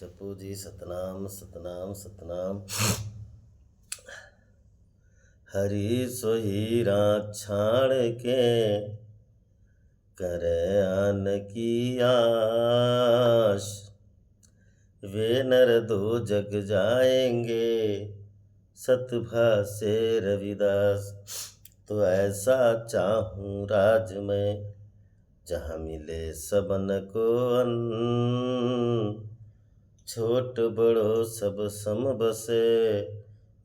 जपो जी सतनाम सतनाम सतनाम। हरि सोही राख छाड़ के करे आन की आश। वे नर दो जग जाएंगे सतभा से रविदास। तो ऐसा चाहूँ राज में जहाँ मिले सबन को अन्न। छोट बड़ो सब सम बसे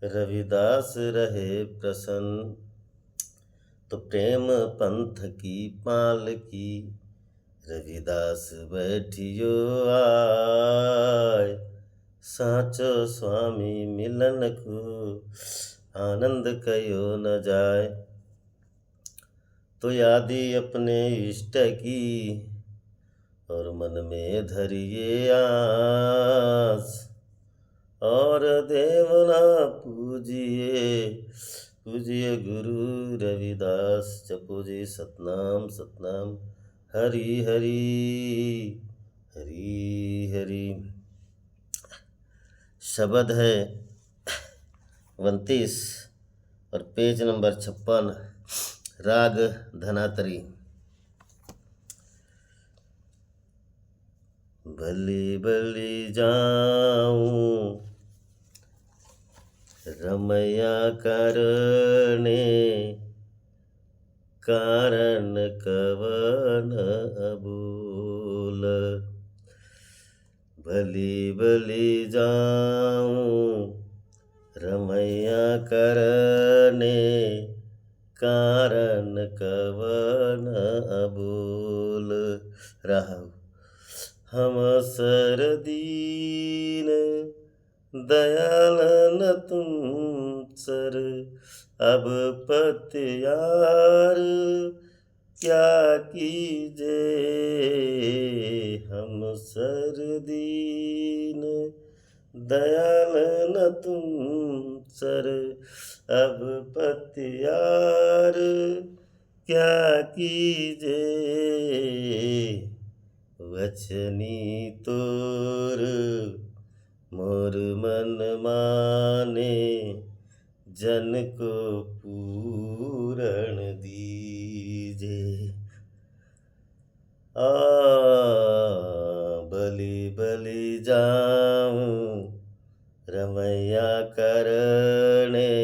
रविदास रहे प्रसन्न। तो प्रेम पंथ की पाल की रविदास बैठियो आय। साचो स्वामी मिलन को आनंद कयो न जाय। तो यादी अपने इष्ट की और मन में धरिए आस। और देवना पूजिए पूजिए गुरु रविदास। जपो जी सतनाम सतनाम। हरि हरि हरि हरि। शब्द है 29 और पेज नंबर 56। राग धनातरी। बलि बलि जाऊं रमैया करने कारण कवन अबूल। बलि बलि जाऊं रमैया करने कारण कवन अबूल। राहु हम सर दीन दयालन तुम सर। अब पत्यार क्या कीजे हम सर दीन दयालन तुम सर। अब पत्यार क्या कीजे वचनी तोर मोर मन माने जन को पूरण दीजे। बलि बलि जाऊं रमैया करने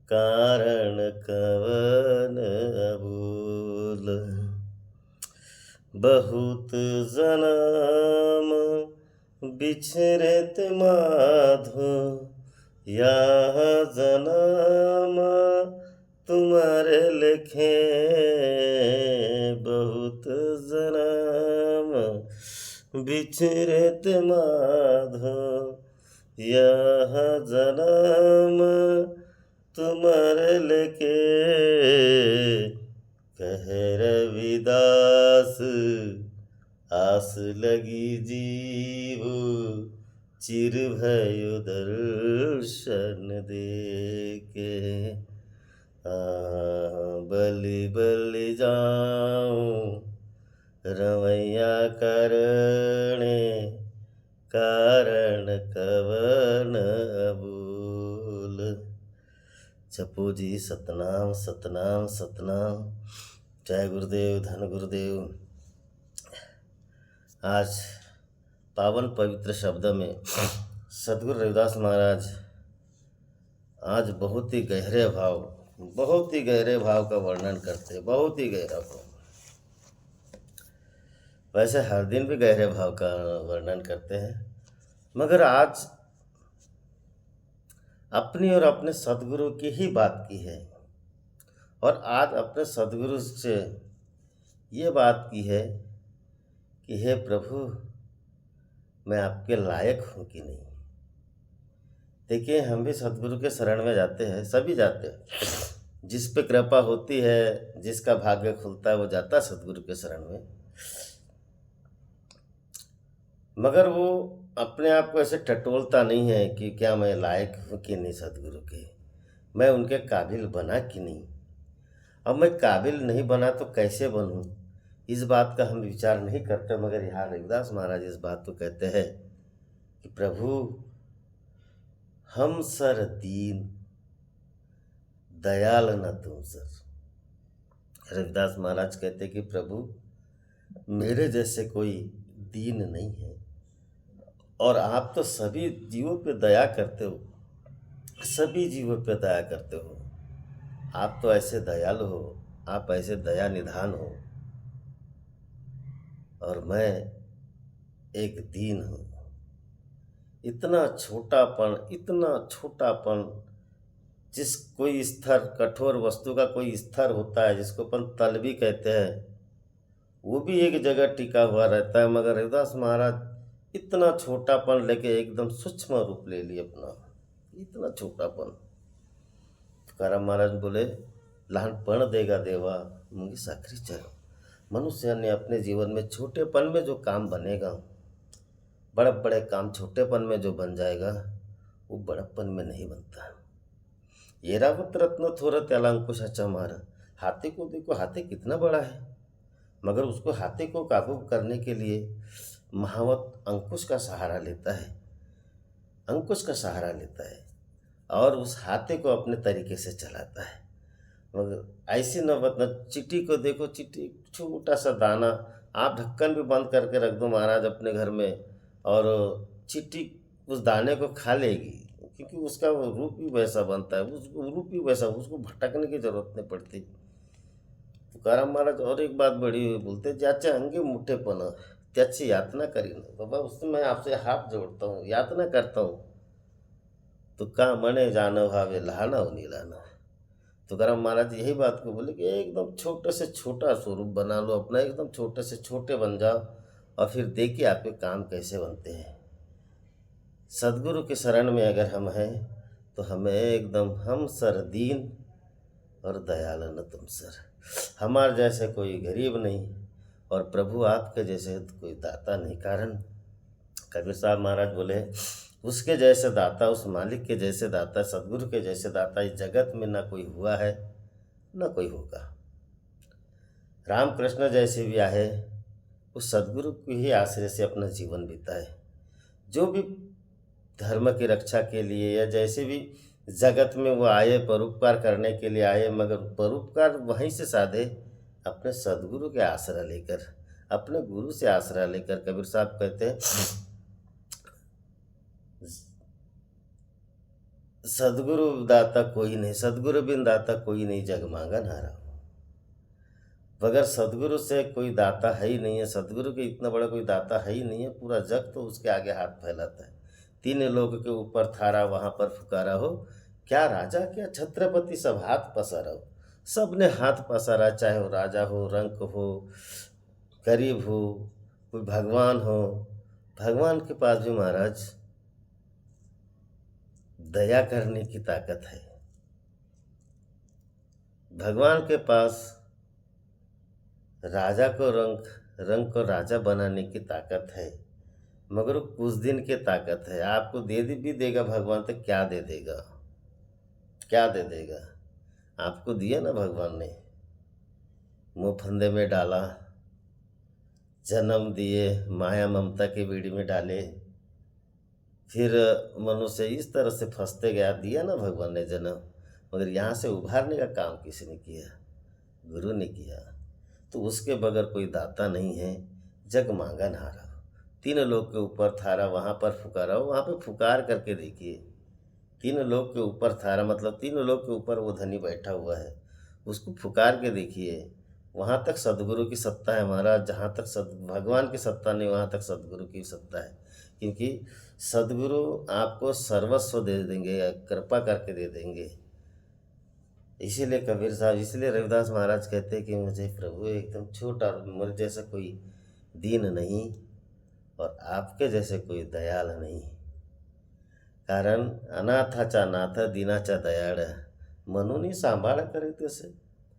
कारण कवन अबूल। बहुत जन्म बिछड़त माधो यहाँ जन्म तुम्हारे लिखे। बहुत जन्म बिछड़त माधो यहाँ जन्म तुम्हारे लिखे। कह रविदास आस लगी जीव चिर भयो दर्शन देके। बलि बलि जाऊं रमैया करने कारण कवन अबूल। जपो जी सतनाम सतनाम सतनाम। जय गुरुदेव धन गुरुदेव। आज पावन पवित्र शब्द में सद्गुरु रविदास महाराज आज बहुत ही गहरे भाव का वर्णन करते। बहुत ही गहरा भाव। वैसे हर दिन भी गहरे भाव का वर्णन करते हैं, मगर आज अपनी और अपने सद्गुरु की ही बात की है। और आज अपने सद्गुरु से ये बात की है कि हे प्रभु, मैं आपके लायक हूँ कि नहीं। देखिए, हम भी सद्गुरु के शरण में जाते हैं, सभी जाते हैं। जिस पे कृपा होती है, जिसका भाग्य खुलता है, वो जाता है सद्गुरु के शरण में। मगर वो अपने आप को ऐसे टटोलता नहीं है कि क्या मैं लायक हूँ कि नहीं सद्गुरु के, मैं उनके काबिल बना कि नहीं। अब मैं काबिल नहीं बना तो कैसे बनूं, इस बात का हम विचार नहीं करते। मगर यहाँ रविदास महाराज इस बात को कहते हैं कि प्रभु हम सर दीन दयाल न तुम सर। रविदास महाराज कहते कि प्रभु मेरे जैसे कोई दीन नहीं है, और आप तो सभी जीवों पे दया करते हो, सभी जीवों पे दया करते हो। आप तो ऐसे दयालु हो, आप ऐसे दया निधान हो, और मैं एक दीन हूँ। इतना छोटापन, इतना छोटापन, जिस कोई स्तर, कठोर वस्तु का कोई स्तर होता है जिसको अपन तल भी कहते हैं, वो भी एक जगह टिका हुआ रहता है, मगर रविदास महाराज इतना छोटापन लेके एकदम सूक्ष्म रूप ले लिए अपना, इतना छोटापन। तुकाराम महाराज बोले, लहानपण देगा देवा मुंगी साखरी चरण। मनुष्य ने अपने जीवन में छोटेपन में जो काम बनेगा, बड़े बड़े काम छोटेपन में जो बन जाएगा, वो बड़प्पन में नहीं बनता। ऐरावत रत्न थोड़ा त्याला अंकुश अच्छा मारा। हाथी को देखो, हाथी कितना बड़ा है, मगर उसको हाथी को काबू करने के लिए महावत अंकुश का सहारा लेता है, अंकुश का सहारा लेता है, और उस हाथी को अपने तरीके से चलाता है। मगर ऐसी नौबत न, चींटी को देखो, चींटी छोटा सा दाना, आप ढक्कन भी बंद करके रख दो महाराज अपने घर में, और चींटी उस दाने को खा लेगी, क्योंकि उसका वो रूप भी वैसा बनता है, उसको रूप भी वैसा, उसको भटकने की जरूरत नहीं पड़ती। तुकाराम महाराज और एक बात बड़ी बोलते, ज्याचे अंगे मुठेपन त्याची यातना करी ना। बाबा उसमें मैं आपसे हाथ जोड़ता हूँ, यातना करता हूँ। तुका मने जानो भावे लहाना हो नीलाना। तुकाराम महाराज यही बात को बोले कि एकदम छोटे से छोटा स्वरूप बना लो अपना, एकदम छोटे से छोटे बन जाओ, और फिर देखिए आपके काम कैसे बनते हैं। सदगुरु के शरण में अगर हम हैं तो हमें एकदम हम सर दीन और दयाल न तुम सर। हमारे जैसे कोई गरीब नहीं, और प्रभु आपके जैसे कोई दाता नहीं। कारण कबीर साहब महाराज बोले, उसके जैसे दाता, उस मालिक के जैसे दाता, सदगुरु के जैसे दाता इस जगत में ना कोई हुआ है, ना कोई होगा। रामकृष्ण जैसे भी आए, उस सदगुरु के ही आश्रय से अपना जीवन बिताए। जो भी धर्म की रक्षा के लिए या जैसे भी जगत में वो आए, परोपकार करने के लिए आए, मगर परोपकार वहीं से साधे अपने सदगुरु के आसरा लेकर, अपने गुरु से आसरा लेकर। कबीर साहब कहते हैं, सदगुरु दाता कोई नहीं, सदगुरु बिन दाता कोई नहीं, जग मांगा नारा। बगैर सदगुरु से कोई दाता है ही नहीं है, सदगुरु के इतना बड़ा कोई दाता है ही नहीं है। पूरा जग तो उसके आगे हाथ फैलाता है। तीन लोग के ऊपर थारा वहाँ पर फुकारा हो, क्या राजा क्या छत्रपति सब हाथ पसारा हो। सब ने हाथ पसारा, चाहे वो राजा हो, रंक हो, गरीब हो, कोई भगवान हो। भगवान के पास भी महाराज दया करने की ताकत है। भगवान के पास राजा को रंग को राजा बनाने की ताकत है, मगर वो कुछ दिन की ताकत है। आपको दे भी देगा भगवान, तो क्या दे देगा, क्या दे देगा। आपको दिया ना भगवान ने, मुँह फंदे में डाला, जन्म दिए, माया ममता की बीड़ी में डाले, फिर मनुष्य इस तरह से फंसते गया। दिया ना भगवान ने जन्म, मगर यहाँ से उभारने का काम किसी ने किया, गुरु ने किया। तो उसके बगैर कोई दाता नहीं है। जग मांगा नारा, तीन लोग के ऊपर थारा वहाँ पर फुकारा हो। वहाँ पे फुकार करके देखिए, तीन लोग के ऊपर थारा मतलब तीन लोग के ऊपर वो धनी बैठा हुआ है, उसको फुकार के देखिए। वहाँ तक सदगुरु की सत्ता है महाराज, जहाँ तक भगवान की सत्ता नहीं, वहाँ तक सदगुरु की सत्ता है। क्योंकि सदगुरु आपको सर्वस्व दे देंगे, कृपा करके दे देंगे। इसीलिए कबीर साहब, इसलिए रविदास महाराज कहते हैं कि मुझे प्रभु एकदम छोटा, मेरे जैसा कोई दीन नहीं, और आपके जैसे कोई दयाल नहीं। कारण अनाथाचा नाथ दीनाचा दयाळ म्हणून सांभाळ करे तसे।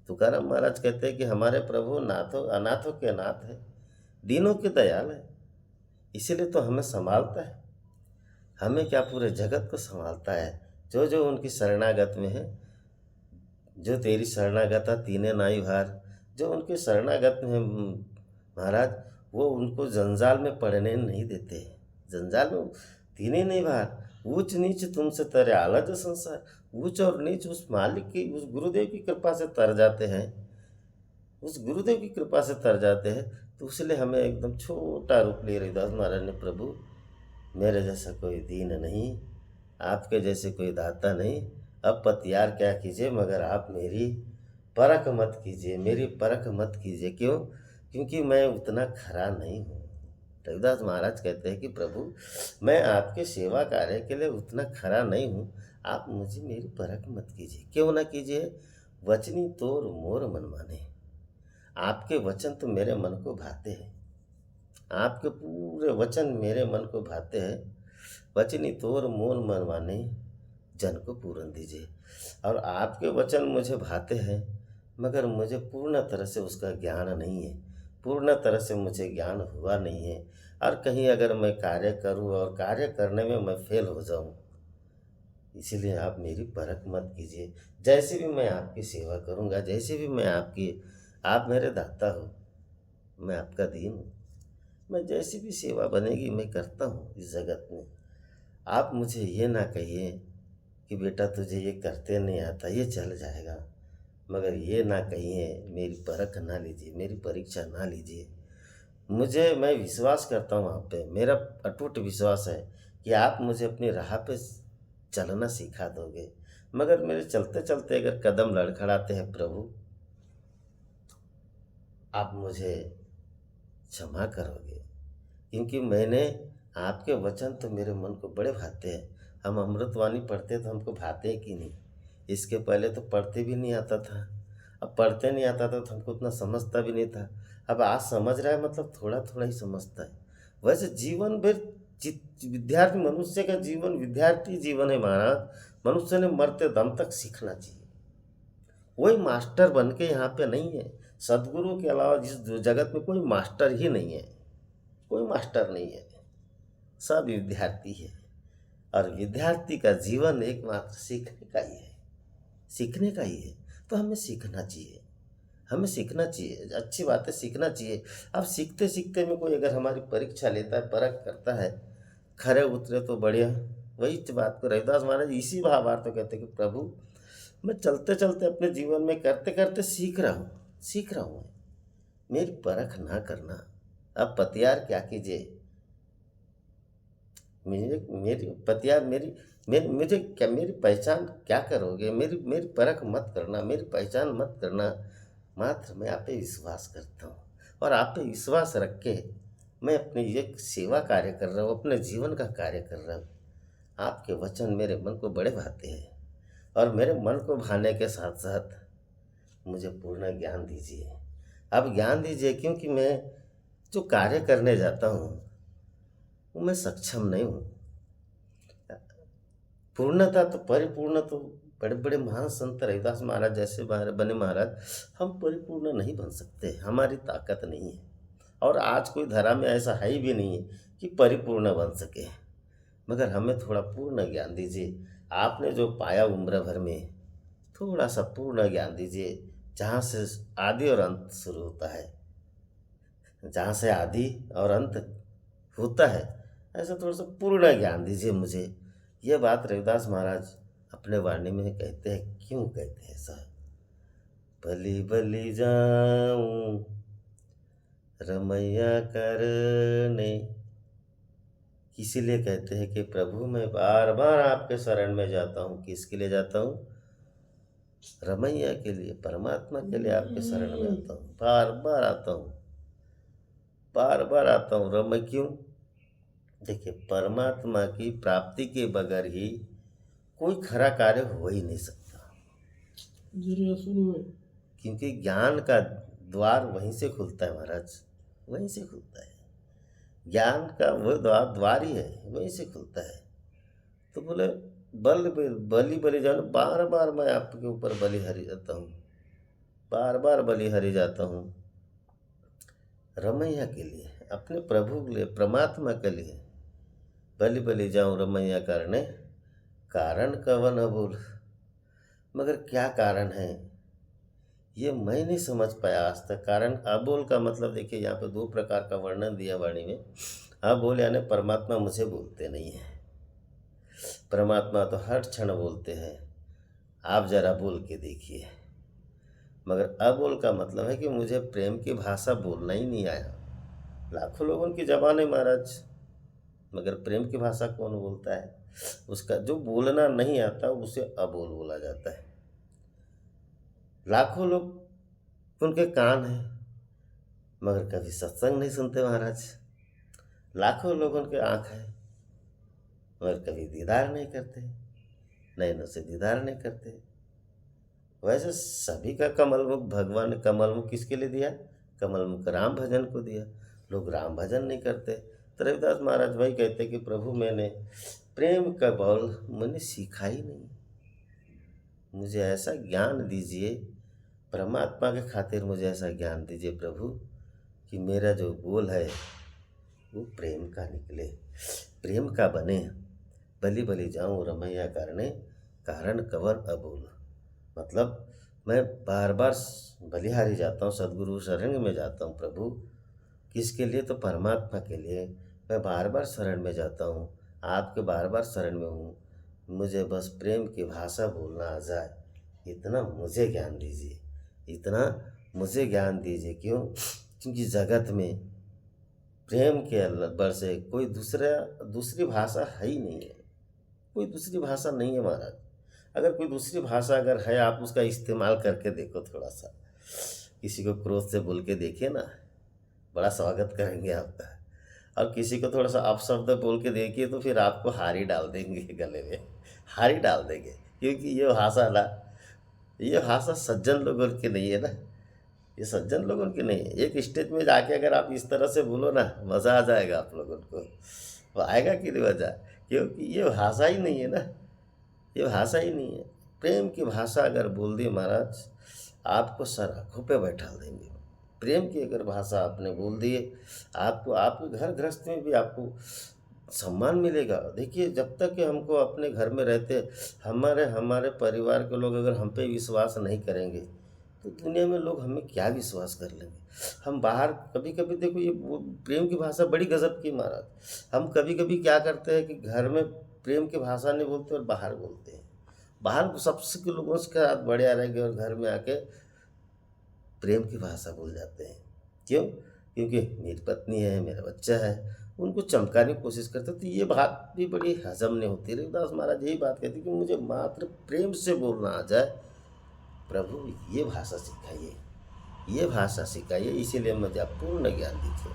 तुकाराम महाराज कहते हैं कि हमारे प्रभु नाथों अनाथों के अनाथ है, दीनों के दयाल है। इसीलिए तो हमें संभालता है, हमें क्या पूरे जगत को संभालता है। जो जो उनकी शरणागत में है, जो तेरी शरणागत तीने नाई भार, जो उनके शरणागत में महाराज, वो उनको जंजाल में पड़ने नहीं देते। जंजाल में दिन ही नहीं बाहर। ऊंच नीच तुमसे तरे आलत संसार। ऊंच और नीच उस मालिक की, उस गुरुदेव की कृपा से तर जाते हैं, उस गुरुदेव की कृपा से तर जाते हैं। तो इसलिए हमें एकदम छोटा रूप ले रविदास महाराज ने, प्रभु मेरे जैसा कोई दीन नहीं, आपके जैसे कोई दाता नहीं। अब पतियार क्या कीजिए, मगर आप मेरी परख मत कीजिए, मेरी परख मत कीजिए। क्यों? क्योंकि मैं उतना खरा नहीं हूँ। रविदास महाराज कहते हैं कि प्रभु मैं आपके सेवा कार्य के लिए उतना खरा नहीं हूँ, आप मुझे मेरी परख मत कीजिए। क्यों ना कीजिए? वचनी तोर मोर मन माने। आपके वचन तो मेरे मन को भाते हैं, आपके पूरे वचन मेरे मन को भाते हैं। वचनी तोर मोर मन माने, जन को पूरन दीजिए। और आपके वचन मुझे भाते हैं, मगर मुझे पूर्ण तरह से उसका ज्ञान नहीं है, पूर्ण तरह से मुझे ज्ञान हुआ नहीं है। और कहीं अगर मैं कार्य करूं और कार्य करने में मैं फेल हो जाऊं, इसीलिए आप मेरी परख मत कीजिए। जैसे भी मैं आपकी सेवा करूंगा, जैसे भी मैं आपकी, आप मेरे दाता हो, मैं आपका दीन हूँ, मैं जैसी भी सेवा बनेगी मैं करता हूँ इस जगत में। आप मुझे ये ना कहिए कि बेटा तुझे ये करते नहीं आता, ये चल जाएगा। मगर ये ना कहिए, मेरी परख ना लीजिए, मेरी परीक्षा ना लीजिए। मैं विश्वास करता हूँ आप पे, मेरा अटूट विश्वास है कि आप मुझे अपनी राह पे चलना सिखा दोगे। मगर मेरे चलते चलते अगर कदम लड़खड़ाते हैं प्रभु, आप मुझे क्षमा करोगे। क्योंकि मैंने, आपके वचन तो मेरे मन को बड़े भाते हैं। हम अमृतवाणी पढ़ते तो हमको भाते हैं कि नहीं? इसके पहले तो पढ़ते भी नहीं आता था। अब पढ़ते नहीं आता था तो हमको उतना समझता भी नहीं था। अब आज समझ रहा है, मतलब थोड़ा थोड़ा ही समझता है। वैसे जीवन भर विद्यार्थी, मनुष्य का जीवन विद्यार्थी जीवन है महाराज। मनुष्य ने मरते दम तक सीखना चाहिए। कोई मास्टर बन के यहाँ पे नहीं है। सदगुरु के अलावा इस जगत में कोई मास्टर ही नहीं है, कोई मास्टर नहीं है, सब विद्यार्थी है। और विद्यार्थी का जीवन एकमात्र सीखने का ही है, सीखने का ही है। तो हमें सीखना चाहिए, हमें सीखना चाहिए, अच्छी बात है, सीखना चाहिए। अब सीखते सीखते में कोई अगर हमारी परीक्षा लेता है, परख करता है, खरे उतरे तो बढ़िया। वही बात को रविदास महाराज इसी भावार्थ तो कहते हैं कि प्रभु मैं चलते चलते अपने जीवन में करते करते सीख रहा हूँ, सीख रहा हूँ, मेरी परख ना करना। अब पतियार क्या कीजिए, मेरी मेरी पतियार मेरी मेरी मुझे क्या, मेरी पहचान क्या करोगे? मेरी मेरी परख मत करना, मेरी पहचान मत करना। मात्र मैं आप पे विश्वास करता हूँ, और आप पे विश्वास रख के मैं अपनी ये सेवा कार्य कर रहा हूँ, अपने जीवन का कार्य कर रहा हूँ। आपके वचन मेरे मन को बड़े भाते हैं, और मेरे मन को भाने के साथ साथ मुझे पूर्ण ज्ञान दीजिए। अब ज्ञान दीजिए, क्योंकि मैं जो कार्य करने जाता हूँ वो मैं सक्षम नहीं हूँ। पूर्णता तो, परिपूर्ण तो बड़े बड़े महान संत रविदास महाराज जैसे बने महाराज, हम परिपूर्ण नहीं बन सकते, हमारी ताकत नहीं है। और आज कोई धरा में ऐसा है ही भी नहीं है कि परिपूर्ण बन सके। मगर हमें थोड़ा पूर्ण ज्ञान दीजिए। आपने जो पाया उम्र भर में, थोड़ा सा पूर्ण ज्ञान दीजिए, जहाँ से आदि और अंत शुरू होता है, जहाँ से आदि और अंत होता है, ऐसा थोड़ा सा पूर्ण ज्ञान दीजिए मुझे। ये बात रविदास महाराज अपने वाणी में कहते हैं। क्यों कहते हैं ऐसा? बलि बलि जाऊं रमैया करने, इसीलिए कहते हैं कि प्रभु मैं बार बार आपके शरण में जाता हूँ। किसके लिए जाता हूँ? रमैया के लिए, परमात्मा के लिए आपके शरण में आता हूँ, बार बार आता हूँ, बार बार आता हूँ। रमय क्यों? देखिए, परमात्मा की प्राप्ति के बगैर ही कोई खरा कार्य हो ही नहीं सकता। क्योंकि ज्ञान का द्वार वहीं से खुलता है महाराज, वहीं से खुलता है। ज्ञान का वो द्वार ही है, वहीं से खुलता है। तो बोले बलि बलि जानो, बार बार मैं आपके ऊपर बलि हरि जाता हूँ, बार बार बलि हरि जाता हूँ। रमैया के लिए, अपने प्रभु के लिए, परमात्मा के लिए बलि बलि जाऊँ रमैया करने, कारण कवन अबोल। मगर क्या कारण है ये मैं नहीं समझ पाया आज तक। कारण अबोल का मतलब देखिए, यहाँ पे दो प्रकार का वर्णन दिया वाणी में। अबोल यानी परमात्मा मुझे बोलते नहीं है, परमात्मा तो हर क्षण बोलते हैं, आप जरा बोल के देखिए। मगर अबोल का मतलब है कि मुझे प्रेम की भाषा बोलना ही नहीं आया। लाखों लोगों की ज़बान है महाराज, मगर प्रेम की भाषा कौन बोलता है? उसका जो बोलना नहीं आता उसे अबोल बोला जाता है। लाखों लोग उनके कान हैं, मगर कभी सत्संग नहीं सुनते महाराज। लाखों लोगों के आँख है, मगर कभी दीदार नहीं करते, नैनों से दीदार नहीं करते। वैसे सभी का कमल मुख भगवान ने कमल मुख किसके लिए दिया? कमल मुख राम भजन को दिया। लोग राम भजन नहीं करते। तो रविदास महाराज भाई कहते कि प्रभु मैंने प्रेम का बल मैंने सीखा ही नहीं, मुझे ऐसा ज्ञान दीजिए, परमात्मा के खातिर मुझे ऐसा ज्ञान दीजिए प्रभु कि मेरा जो बोल है वो प्रेम का निकले, प्रेम का बने। बलि बलि जाऊं रमैया करने, कारण कवन अबोल। मतलब मैं बार बार बलिहारी जाता हूँ, सदगुरु शरण में जाता हूँ प्रभु, किसके लिए? तो परमात्मा के लिए। मैं बार बार शरण में जाता हूँ, आपके बार बार शरण में हूँ, मुझे बस प्रेम की भाषा बोलना आ जाए, इतना मुझे ज्ञान दीजिए, इतना मुझे ज्ञान दीजिए। क्यों? क्योंकि जगत में प्रेम के अलावा से कोई दूसरी भाषा है ही नहीं है, कोई दूसरी भाषा नहीं है महाराज। अगर कोई दूसरी भाषा अगर है, आप उसका इस्तेमाल करके देखो, थोड़ा सा किसी को क्रोध से बोल के देखिए ना, बड़ा स्वागत करेंगे आपका। और किसी को थोड़ा सा अपशब्द बोल के देखिए तो फिर आपको हारी डाल देंगे, गले में हारी डाल देंगे। क्योंकि ये भाषा ना, ये भाषा सज्जन लोगों की नहीं है ना, ये सज्जन लोगों की नहीं है। एक स्टेज में जाके अगर आप इस तरह से बोलो ना, मज़ा आ जाएगा आप लोगों को। वो आएगा कि नहीं मज़ा? क्योंकि ये भाषा ही नहीं है ना, ये भाषा ही नहीं है। प्रेम की भाषा अगर बोल दी महाराज, आपको सर आँखों पे बैठा देंगे। प्रेम की अगर भाषा आपने बोल दी, आपको आपके घर गृहस्थ में भी आपको सम्मान मिलेगा। देखिए, जब तक कि हमको अपने घर में रहते हमारे हमारे परिवार के लोग अगर हम पे विश्वास नहीं करेंगे, तो दुनिया में लोग हमें क्या विश्वास कर लेंगे? हम बाहर कभी कभी देखो, ये वो प्रेम की भाषा बड़ी गजब की महाराज। हम कभी कभी क्या करते हैं कि घर में प्रेम की भाषा नहीं बोलते और बाहर बोलते हैं। बाहर सबसे के लोगों के साथ बढ़िया रहेंगे और घर में आके प्रेम की भाषा भूल जाते हैं। क्यों? क्योंकि मेरी पत्नी है, मेरा बच्चा है, उनको चमकाने की कोशिश करते। तो ये बात भी बड़ी हजम नहीं होती। रविदास महाराज यही बात कहते कि मुझे मात्र प्रेम से बोलना आ जाए, प्रभु ये भाषा सिखाइए, ये भाषा सिखाइए, इसीलिए मुझे आप पूर्ण ज्ञान दीजिए।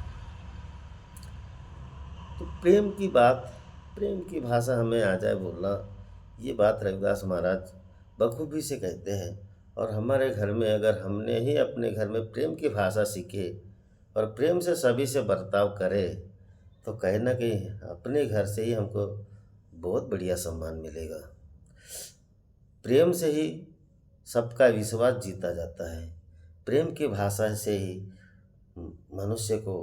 तो प्रेम की बात, प्रेम की भाषा हमें आ जाए बोलना, ये बात रविदास महाराज बखूबी से कहते हैं। और हमारे घर में अगर हमने ही अपने घर में प्रेम की भाषा सीखे और प्रेम से सभी से बर्ताव करें, तो कहीं ना कहीं अपने घर से ही हमको बहुत बढ़िया सम्मान मिलेगा। प्रेम से ही सबका विश्वास जीता जाता है। प्रेम की भाषा से ही मनुष्य को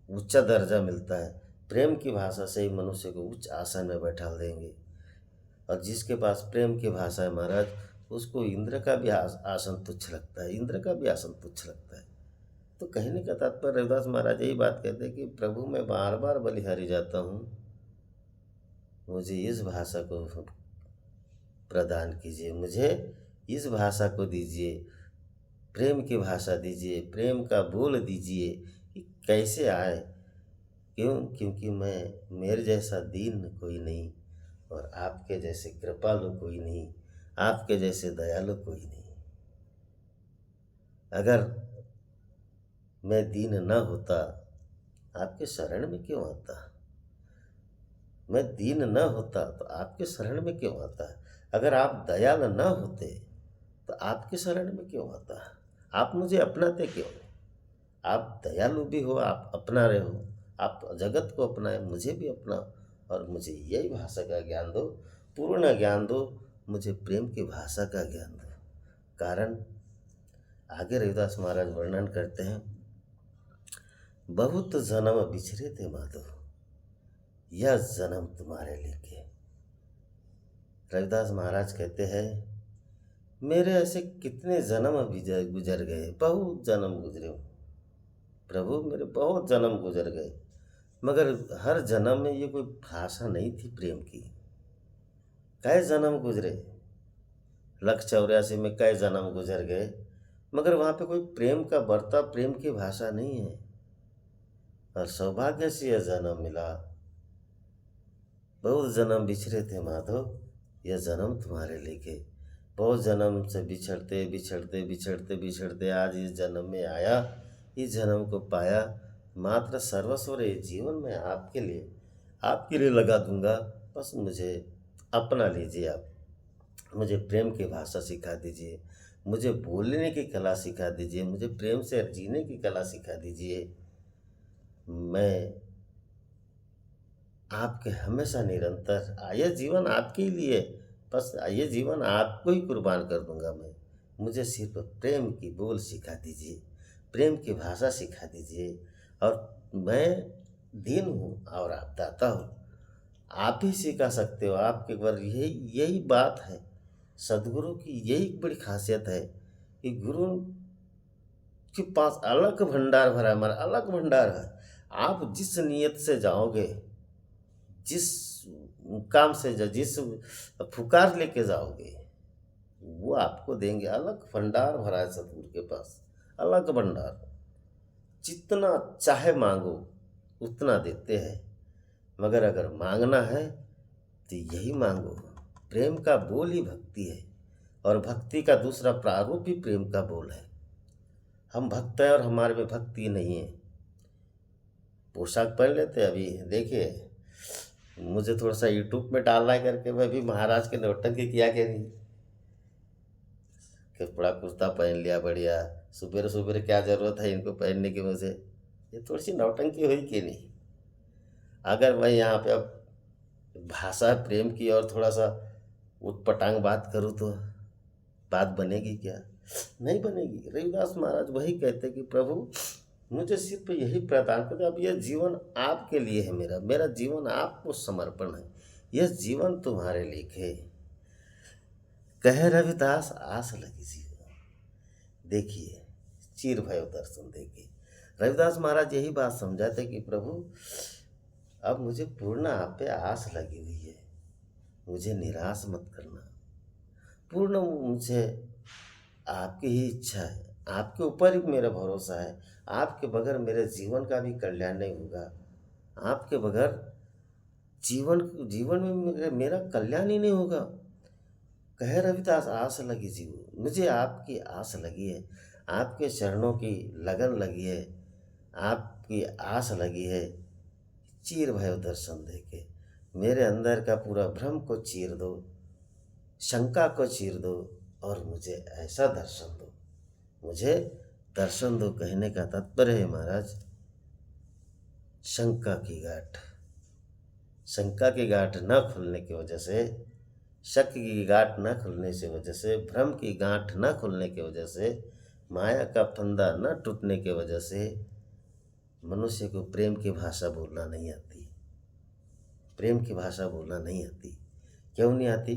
ऊंचा दर्जा मिलता है। प्रेम की भाषा से ही मनुष्य को उच्च आसन में बैठा देंगे। और जिसके पास प्रेम की भाषा है महाराज, उसको इंद्र का भी आसन तुच्छ लगता है, इंद्र का भी आसन तुच्छ लगता है। तो कहने का तात्पर्य रविदास महाराज यही बात कहते हैं कि प्रभु मैं बार बार बलिहारी जाता हूँ, मुझे इस भाषा को प्रदान कीजिए, मुझे इस भाषा को दीजिए, प्रेम की भाषा दीजिए, प्रेम का बोल दीजिए कि कैसे आए। क्यों? क्योंकि मैं, मेरे जैसा दीन कोई नहीं और आपके जैसे कृपालु कोई नहीं, आपके जैसे दयालु कोई नहीं। अगर मैं दीन न होता, आपके शरण में क्यों आता? मैं दीन न होता तो आपके शरण में क्यों आता? अगर आप दयालु न होते तो आपके शरण में क्यों आता? आप मुझे अपनाते क्यों? आप दयालु भी हो, आप अपना रहे हो, आप जगत को अपनाए, मुझे भी अपनाओ और मुझे यही भाषा का ज्ञान दो, पूर्ण ज्ञान दो, मुझे प्रेम की भाषा का ज्ञान दो। कारण आगे रविदास महाराज वर्णन करते हैं, बहुत जन्म बिछरे थे माधव, यह जन्म तुम्हारे लेके। रविदास महाराज कहते हैं, मेरे ऐसे कितने जन्म गुजर गए, बहुत जन्म गुजरे हूँ प्रभु, मेरे बहुत जन्म गुजर गए, मगर हर जन्म में ये कोई भाषा नहीं थी प्रेम की। कई जन्म गुजरे, 184 में कई जन्म गुजर गए, मगर वहाँ पे कोई प्रेम का बर्ता, प्रेम की भाषा नहीं है। और सौभाग्य से यह जन्म मिला। बहुत जन्म बिछड़े थे माधव, यह जन्म तुम्हारे लेके। बहुत जन्म से बिछड़ते बिछड़ते बिछड़ते बिछड़ते आज इस जन्म में आया, इस जन्म को पाया। मात्र सर्वस्व ये जीवन में आपके लिए लगा दूंगा। बस मुझे अपना लीजिए आप। मुझे प्रेम की भाषा सिखा दीजिए, मुझे बोलने की कला सिखा दीजिए, मुझे प्रेम से जीने की कला सिखा दीजिए। मैं आपके हमेशा निरंतर ये जीवन आपके ही लिए, बस ये जीवन आपको ही कुर्बान कर दूंगा मैं। मुझे सिर्फ प्रेम की बोल सिखा दीजिए, प्रेम की भाषा सिखा दीजिए। और मैं दीन हूँ और आप दाता हो, आप ही सिखा सकते हो। आपके बार यही यही बात है, सदगुरु की यही बड़ी खासियत है कि गुरु के पास अलग भंडार भरा है, हमारा अलग भंडार है। आप जिस नियत से जाओगे, जिस काम से जिस फुकार लेके जाओगे, वो आपको देंगे। अलग भंडार भरा है सतगुरु के पास, अलग भंडार। जितना चाहे मांगो उतना देते हैं, मगर अगर मांगना है तो यही मांगो। प्रेम का बोल ही भक्ति है, और भक्ति का दूसरा प्रारूप ही प्रेम का बोल है। हम भक्त हैं और हमारे में भक्ति नहीं है। पोशाक पहन लेते हैं। अभी देखिए, मुझे थोड़ा सा यूट्यूब में डालना है करके मैं भी महाराज के नौटंकी किया कि नहीं, कपड़ा कुर्ता पहन लिया बढ़िया। सुबह सुबह क्या ज़रूरत है इनको पहनने की मुझे, ये थोड़ी सी नौटंकी हुई कि नहीं। अगर मैं यहाँ पे अब भाषा प्रेम की और थोड़ा सा उटपटांग बात करूँ तो बात बनेगी क्या? नहीं बनेगी। रविदास महाराज वही कहते कि प्रभु मुझे सिर्फ यही प्रदान कर दो। अब यह जीवन आपके लिए है, मेरा जीवन आपको समर्पण है। यह जीवन तुम्हारे लिए है। कहे रविदास आस लगी जीवन। देखिए, चीर भयो दर्शन देखिए। रविदास महाराज यही बात समझाते कि प्रभु अब मुझे पूर्ण आप पे आस लगी हुई है, मुझे निराश मत करना। पूर्ण मुझे आपकी ही इच्छा है, आपके ऊपर ही मेरा भरोसा है। आपके बगैर मेरे जीवन का भी कल्याण नहीं होगा। आपके बगैर जीवन में मेरा कल्याण ही नहीं होगा। कहे रविदास आस लगी जीव, मुझे आपकी आस लगी है, आपके चरणों की लगन लगी है, आपकी आस लगी है। चीर भयो दर्शन देके मेरे अंदर का पूरा भ्रम को चीर दो, शंका को चीर दो, और मुझे ऐसा दर्शन दो, मुझे दर्शन दो। कहने का तात्पर्य है महाराज, शंका की गांठ न खुलने की वजह से, शक की गांठ न खुलने से वजह से, भ्रम की गांठ न खुलने की वजह से, माया का फंदा न टूटने की वजह से मनुष्य को प्रेम की भाषा बोलना नहीं आती। प्रेम की भाषा बोलना नहीं आती। क्यों नहीं आती?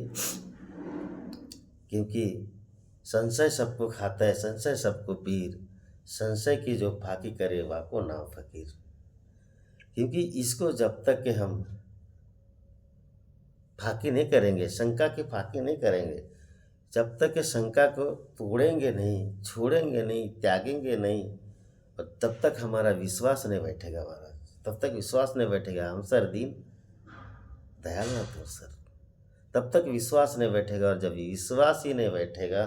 क्योंकि संशय सबको खाता है, संशय सबको पीर, संशय की जो फाकी करे वाको नाम फकीर। क्योंकि इसको जब तक कि हम फाकी नहीं करेंगे, शंका की फाकी नहीं करेंगे, जब तक कि शंका को तोड़ेंगे नहीं, छोड़ेंगे नहीं, त्यागेंगे नहीं, और तब तक हमारा विश्वास नहीं बैठेगा महाराज। तब तक विश्वास नहीं बैठेगा। हम सर दीन दयाल ना तो सर, तब तक विश्वास नहीं बैठेगा। और जब विश्वास ही नहीं बैठेगा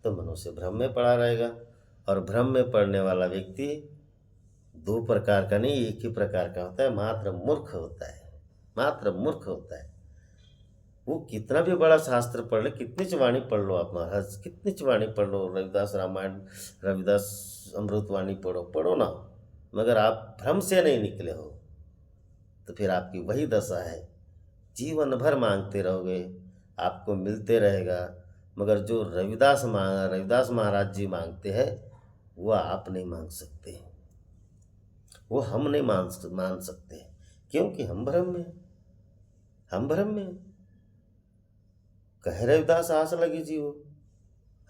तो मनुष्य भ्रम में पड़ा रहेगा। और भ्रम में पड़ने वाला व्यक्ति दो प्रकार का नहीं, एक ही प्रकार का होता है, मात्र मूर्ख होता है। मात्र मूर्ख होता है। वो कितना भी बड़ा शास्त्र पढ़ ले, कितनी चवाणी पढ़ लो आप महाराज, कितनी चवाणी पढ़ लो, रविदास रामायण, रविदास अमृतवाणी पढ़ो ना, मगर आप भ्रम से नहीं निकले हो तो फिर आपकी वही दशा है। जीवन भर मांगते रहोगे, आपको मिलते रहेगा, मगर जो रविदास महाराज जी मांगते हैं वो आप नहीं मांग सकते, वो हम नहीं मान सकते। क्योंकि हम भ्रम में, हम भ्रम में। कह रविदास आस लगी जीवो,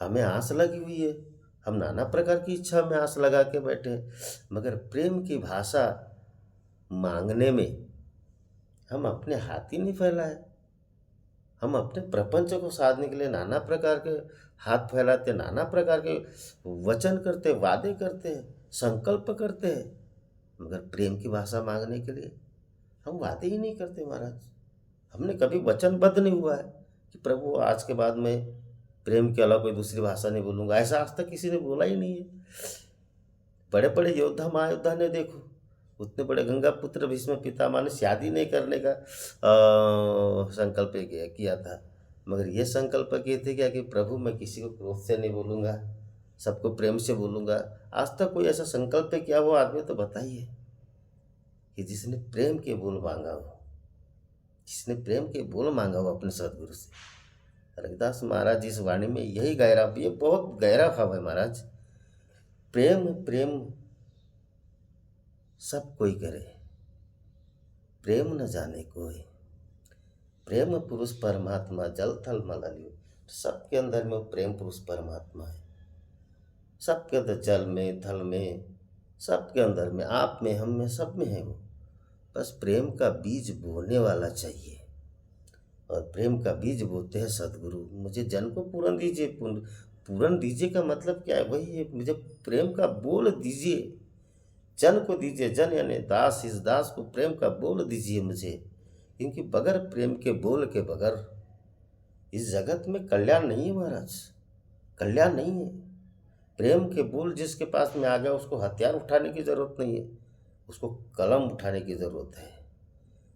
हमें आस लगी हुई है, हम नाना प्रकार की इच्छा में आस लगा के बैठे, मगर प्रेम की भाषा मांगने में हम अपने हाथ ही नहीं फैलाए। हम अपने प्रपंच को साधने के लिए नाना प्रकार के हाथ फैलाते, नाना प्रकार के वचन करते, वादे करते हैं, संकल्प करते हैं, मगर प्रेम की भाषा मांगने के लिए हम वादे ही नहीं करते महाराज। हमने कभी वचनबद्ध नहीं हुआ है कि प्रभु आज के बाद मैं प्रेम के अलावा कोई दूसरी भाषा नहीं बोलूँगा। ऐसा आज तक किसी ने बोला ही नहीं है। बड़े बड़े योद्धा महायोद्धा ने देखो, उतने बड़े गंगा पुत्र भीष्म पितामह ने शादी नहीं करने का संकल्प किया था, मगर ये संकल्प किए थे क्या कि प्रभु मैं किसी को क्रोध से नहीं बोलूँगा, सबको प्रेम से बोलूँगा। आज तक कोई ऐसा संकल्प किया वो आदमी तो बताइए कि जिसने प्रेम के बोल मांगा हो, जिसने प्रेम के बोल मांगा हो अपने सदगुरु से। रविदास महाराज इस वाणी में यही गहरा, ये बहुत गहरा भाव है महाराज। प्रेम प्रेम सब कोई करे, प्रेम न जाने कोई। प्रेम पुरुष परमात्मा जल थल मल लियो। सबके अंदर में वो प्रेम पुरुष परमात्मा है, सबके अंदर, जल में, थल में, सबके अंदर में, आप में, हम में, सब में है वो। बस प्रेम का बीज बोने वाला चाहिए, और प्रेम का बीज बोते हैं सदगुरु। मुझे जन को पूरन दीजिए। पूरन दीजिए का मतलब क्या है? वही है, मुझे प्रेम का बोल दीजिए, जन को दीजिए। जन यानी दास, इस दास को प्रेम का बोल दीजिए मुझे, क्योंकि बगैर प्रेम के बोल के बगैर इस जगत में कल्याण नहीं है महाराज, कल्याण नहीं है। प्रेम के बोल जिसके पास में आ गया उसको हथियार उठाने की ज़रूरत नहीं है, उसको कलम उठाने की ज़रूरत है।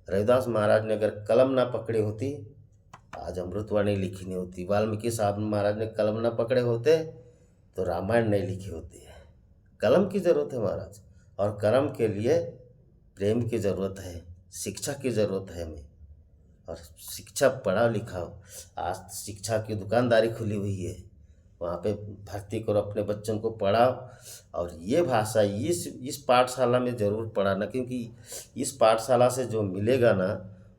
रविदास महाराज ने अगर कलम ना पकड़े होती, आज अमृतवाणी लिखी नहीं होती। वाल्मीकि साहब महाराज ने कलम ना पकड़े होते तो रामायण नहीं लिखी होती है। कलम की ज़रूरत है महाराज, और कर्म के लिए प्रेम की ज़रूरत है, शिक्षा की ज़रूरत है हमें। और शिक्षा पढ़ा लिखा हो, आज शिक्षा की दुकानदारी खुली हुई है, वहाँ पे भर्ती करो अपने बच्चों को, पढ़ाओ। और ये भाषा इस पाठशाला में ज़रूर पढ़ाना, क्योंकि इस पाठशाला से जो मिलेगा ना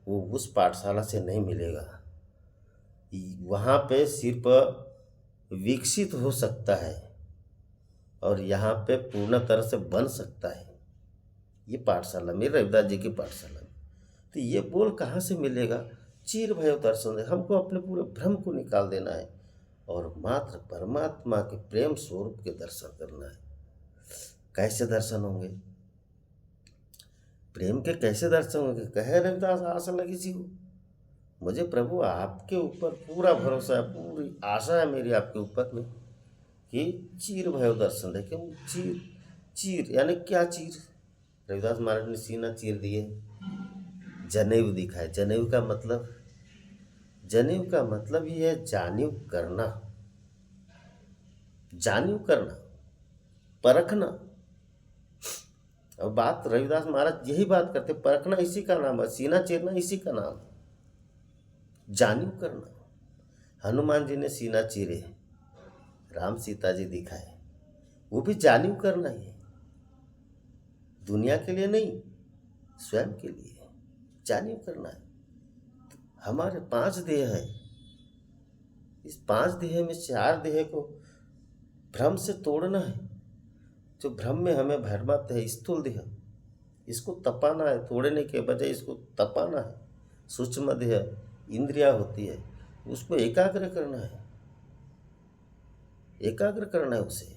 वो उस पाठशाला से नहीं मिलेगा। वहाँ पे सिर्फ विकसित हो सकता है और यहाँ पे पूर्ण तरह से बन सकता है ये पाठशाला, मेरे रविदास जी की पाठशाला में। तो ये बोल कहाँ से मिलेगा? चीर भय दर्शन है। हमको अपने पूरे भ्रम को निकाल देना है और मात्र परमात्मा के प्रेम स्वरूप के दर्शन करना है। कैसे दर्शन होंगे? प्रेम के कैसे दर्शन होंगे? कहे रविदास आशा लगी जी हो, मुझे प्रभु आपके ऊपर पूरा भरोसा है, पूरी आशा है मेरी आपके ऊपर में कि चीर भय दर्शन देखे। चीर, चीर यानी क्या चीर? रविदास महाराज ने सीना चीर दिए, जनेऊ दिखाए। जनेऊ का मतलब, जनेऊ का मतलब ही है जानिव करना, जानिव करना, परखना। और बात रविदास महाराज यही बात करते, परखना इसी का नाम है, सीना चीरना इसी का नाम है, जानिव करना। हनुमान जी ने सीना चीरे, राम सीता जी दिखाए, वो भी जानिव करना ही है, दुनिया के लिए नहीं, स्वयं के लिए जानिव करना है। हमारे 5 देह है, इस 5 देह में 4 देह को भ्रम से तोड़ना है। जो भ्रम में हमें भरमाते है स्थूल देह, इसको तपाना है, तोड़ने के बजाय इसको तपाना है। सूक्ष्म देह इंद्रिया होती है, उसको एकाग्र करना है, एकाग्र करना है, उसे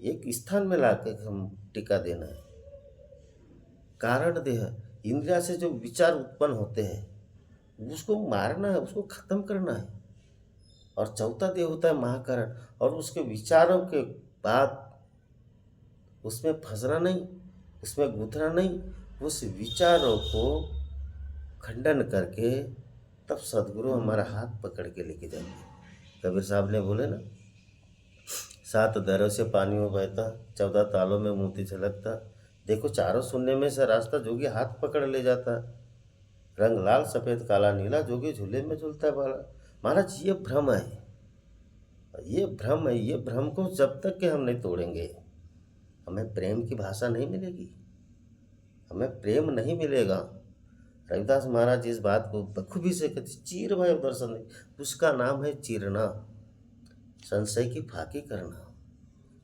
एक स्थान में ला के हम टिका देना है। कारण देह इंद्रिया से जो विचार उत्पन्न होते हैं उसको मारना है, उसको खत्म करना है। और चौथा देह होता है महाकरण, और उसके विचारों के बाद उसमें फंसना नहीं, उसमें गुथना नहीं, उस विचारों को खंडन करके तब सदगुरु हमारा हाथ पकड़ के लेके जाएंगे। कबीर साहब ने बोले ना, 7 दरों से पानी में बहता, 14 तालों में मोती छलकता, देखो चारों शून्य में से रास्ता जोगी हाथ पकड़ ले जाता, रंग लाल सफ़ेद काला नीला जोगी झूले में झूलता बाला। महाराज ये भ्रम है, ये भ्रम है। ये भ्रम को जब तक कि हम नहीं तोड़ेंगे हमें प्रेम की भाषा नहीं मिलेगी, हमें प्रेम नहीं मिलेगा। रविदास महाराज इस बात को बखूबी से कहते, चीर भय दर्शन है, उसका नाम है चीरना, संशय की फाकी करना,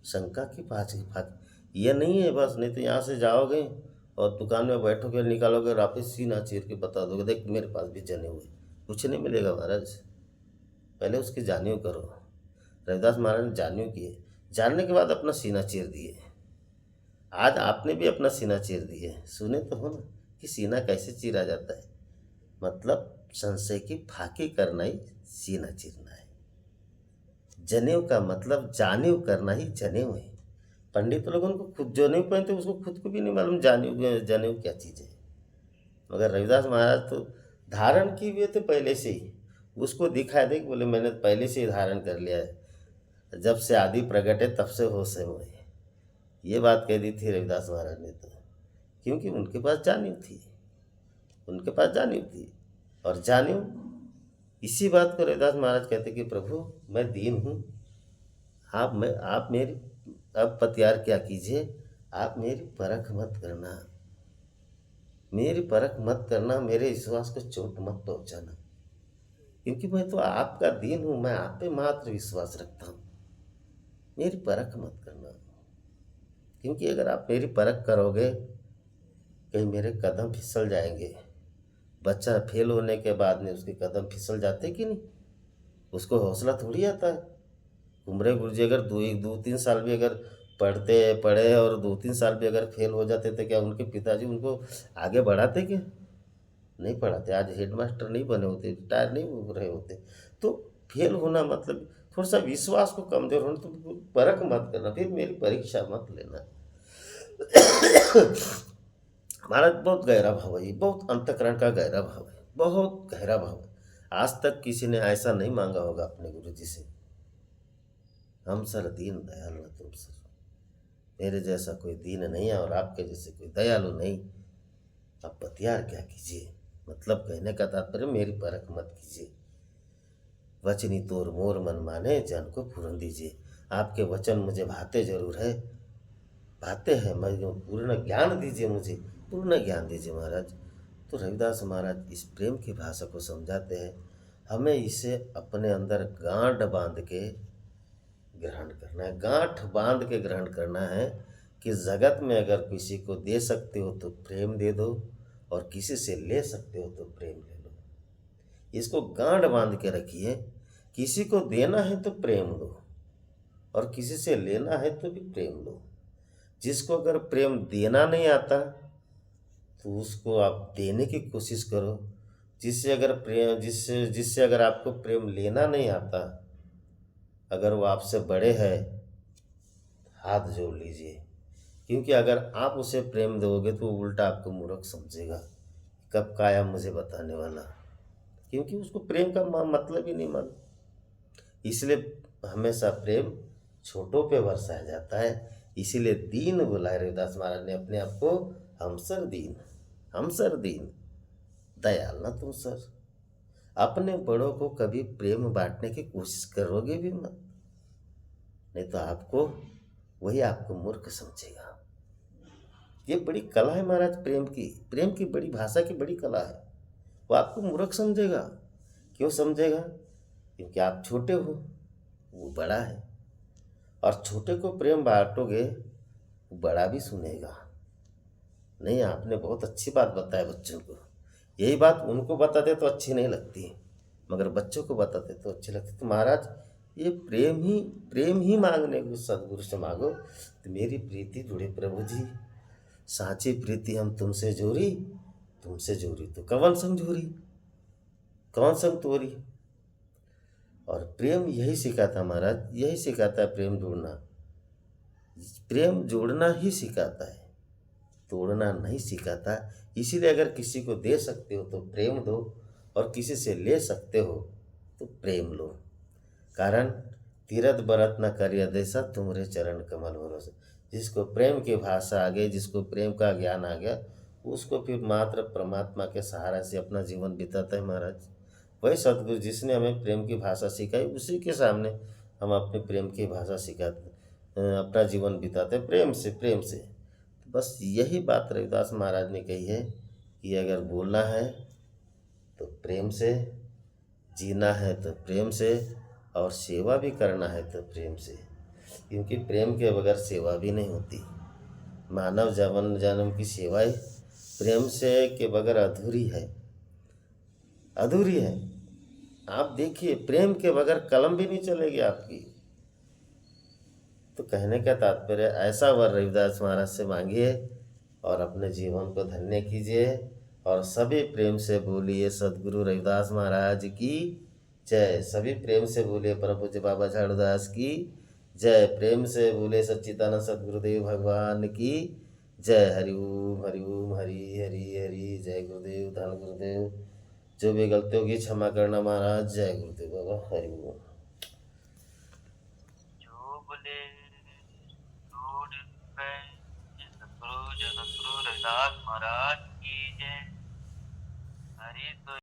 शंका की फाकी। ये नहीं है बस, नहीं तो यहाँ से जाओगे और दुकान में बैठोगे, निकालोगे, वापिस सीना चीर के बता दोगे, देख मेरे पास भी जने हुए, कुछ नहीं मिलेगा महाराज। पहले उसकी जानियो करो। रविदास महाराज ने जानियो किए, जानने के बाद अपना सीना चीर दिए। आज आपने भी अपना सीना चीर दिए। सुने तो हो ना कि सीना कैसे चीरा जाता है। मतलब संशय की फाकी करना ही सीना चीरना है। जनेऊ का मतलब जानेऊ करना ही जनेऊ है। पंडित लोग उनको खुद जनेऊ पहनते, उसको खुद को भी नहीं मालूम जानेऊ जनेऊ क्या चीज़ है। मगर रविदास महाराज तो धारण किए हुए थे पहले से ही। उसको दिखाई दे कि बोले मैंने पहले से ही धारण कर लिया है, जब से आदि प्रगट है तब से होश है मोहे। ये बात कह दी थी रविदास महाराज ने तो, क्योंकि उनके पास जानियो थी, उनके पास जानियो थी। और जानियो इसी बात को रविदास महाराज कहते कि प्रभु मैं दीन हूँ, आप मेरी अब पतियार क्या कीजिए, आप मेरी परख मत करना, मेरी परख मत करना, मेरे विश्वास को चोट मत पहुँचाना, क्योंकि मैं तो आपका दीन हूँ, मैं आप पे मात्र विश्वास रखता हूँ। मेरी परख मत करना, क्योंकि अगर आप मेरी परख करोगे कहीं मेरे कदम फिसल जाएंगे। बच्चा फेल होने के बाद में उसके कदम फिसल जाते कि नहीं, उसको हौसला थोड़ी आता है। कुमरे गुरुजी अगर दो तीन साल भी अगर पढ़े और 2-3 साल भी अगर फेल हो जाते थे, क्या उनके पिताजी उनको आगे बढ़ाते क्या? नहीं पढ़ाते। आज हेडमास्टर नहीं बने होते, रिटायर नहीं हो रहे होते। तो फेल होना मतलब थोड़ा सा विश्वास को कमजोर होना, तो परख मत करना, फिर मेरी परीक्षा मत लेना। महाराज बहुत गहरा भाव है ये, बहुत अंतकरण का गहरा भाव है, बहुत गहरा भाव है। आज तक किसी ने ऐसा नहीं मांगा होगा अपने गुरु जी से, हम सर दीन दयालु न तुम सर। मेरे जैसा कोई दीन नहीं है और आपके जैसे कोई दयालु नहीं। अब बतियार क्या कीजिए, मतलब कहने का तात्पर्य मेरी परख मत कीजिए। वचनी तोर मोर मन माने, जन को पूर्ण दीजिए। आपके वचन मुझे भाते जरूर है, भाते हैं, मैं पूर्ण ज्ञान दीजिए, मुझे पूर्ण ज्ञान दीजिए महाराज। तो रविदास महाराज इस प्रेम की भाषा को समझाते हैं। हमें इसे अपने अंदर गांठ बांध के ग्रहण करना है, गांठ बांध के ग्रहण करना है कि जगत में अगर किसी को दे सकते हो तो प्रेम दे दो, और किसी से ले सकते हो तो प्रेम ले लो। इसको गांठ बांध के रखिए। किसी को देना है तो प्रेम दो, और किसी से लेना है तो भी प्रेम लो। जिसको अगर प्रेम देना नहीं आता तो उसको आप देने की कोशिश करो। जिससे अगर आपको प्रेम लेना नहीं आता, अगर वो आपसे बड़े हैं, हाथ जोड़ लीजिए। क्योंकि अगर आप उसे प्रेम दोगे तो वो उल्टा आपको मूर्ख समझेगा, कब का आया मुझे बताने वाला, क्योंकि उसको प्रेम का मतलब ही नहीं मालूम। इसलिए हमेशा प्रेम छोटों पे बरसाया जाता है। इसीलिए दीन बुलाए रविदास महाराज ने अपने आप को, हमसर दीन दयाल ना तुम सर। अपने बड़ों को कभी प्रेम बांटने की कोशिश करोगे भी मत, नहीं तो आपको वही आपको मूर्ख समझेगा। ये बड़ी कला है महाराज, प्रेम की बड़ी भाषा की बड़ी कला है। वो आपको मूर्ख समझेगा। क्यों समझेगा? क्योंकि आप छोटे हो, वो बड़ा है। और छोटे को प्रेम बांटोगे, वो बड़ा भी सुनेगा। नहीं, आपने बहुत अच्छी बात बताया बच्चों को। यही बात उनको बताते तो अच्छी नहीं लगती, मगर बच्चों को बताते तो अच्छी लगती। तो महाराज ये प्रेम ही मांगने को सदगुरु से मांगो। तो मेरी प्रीति जुड़े प्रभु जी, साची प्रीति हम तुमसे जोरी तो कवन संग जोरी, कौन संग तोरी। और प्रेम यही सिखाता महाराज, यही सिखाता है प्रेम जोड़ना ही सिखाता है, तोड़ना नहीं सिखाता। इसीलिए अगर किसी को दे सकते हो तो प्रेम दो, और किसी से ले सकते हो तो प्रेम लो। कारण तीरथ बरत न करिय देसा, तुम्हारे चरण कमल भरोसे। जिसको प्रेम की भाषा आ गई, जिसको प्रेम का ज्ञान आ गया, उसको फिर मात्र परमात्मा के सहारा से अपना जीवन बिताता है महाराज। वही सदगुरु जिसने हमें प्रेम की भाषा सिखाई, उसी के सामने हम अपने प्रेम की भाषा अपना जीवन बिताते प्रेम से। बस यही बात रविदास महाराज ने कही है कि अगर बोलना है तो प्रेम से, जीना है तो प्रेम से, और सेवा भी करना है तो प्रेम से। क्योंकि प्रेम के बगैर सेवा भी नहीं होती। मानव जन्म की सेवाएं प्रेम से के बगैर अधूरी है। आप देखिए, प्रेम के बगैर कलम भी नहीं चलेगी आपकी। तो कहने का तात्पर्य, ऐसा वर रविदास महाराज से मांगिए और अपने जीवन को धन्य कीजिए। और सभी प्रेम से बोलिए सदगुरु रविदास महाराज की जय। सभी प्रेम से बोलिए परम पूज्य बाबा झाड़ूदास की जय। प्रेम से बोले सच्चिदानंद सदगुरुदेव भगवान की जय। हरिओम हरिओम, हरि हरि हरि। जय गुरुदेव, धन गुरुदेव। जो भी गलती होगी क्षमा करना महाराज। जय गुरुदेव बाबा। हरिओम। जो बोले सतगुरु जगतगुरु रविदास महाराज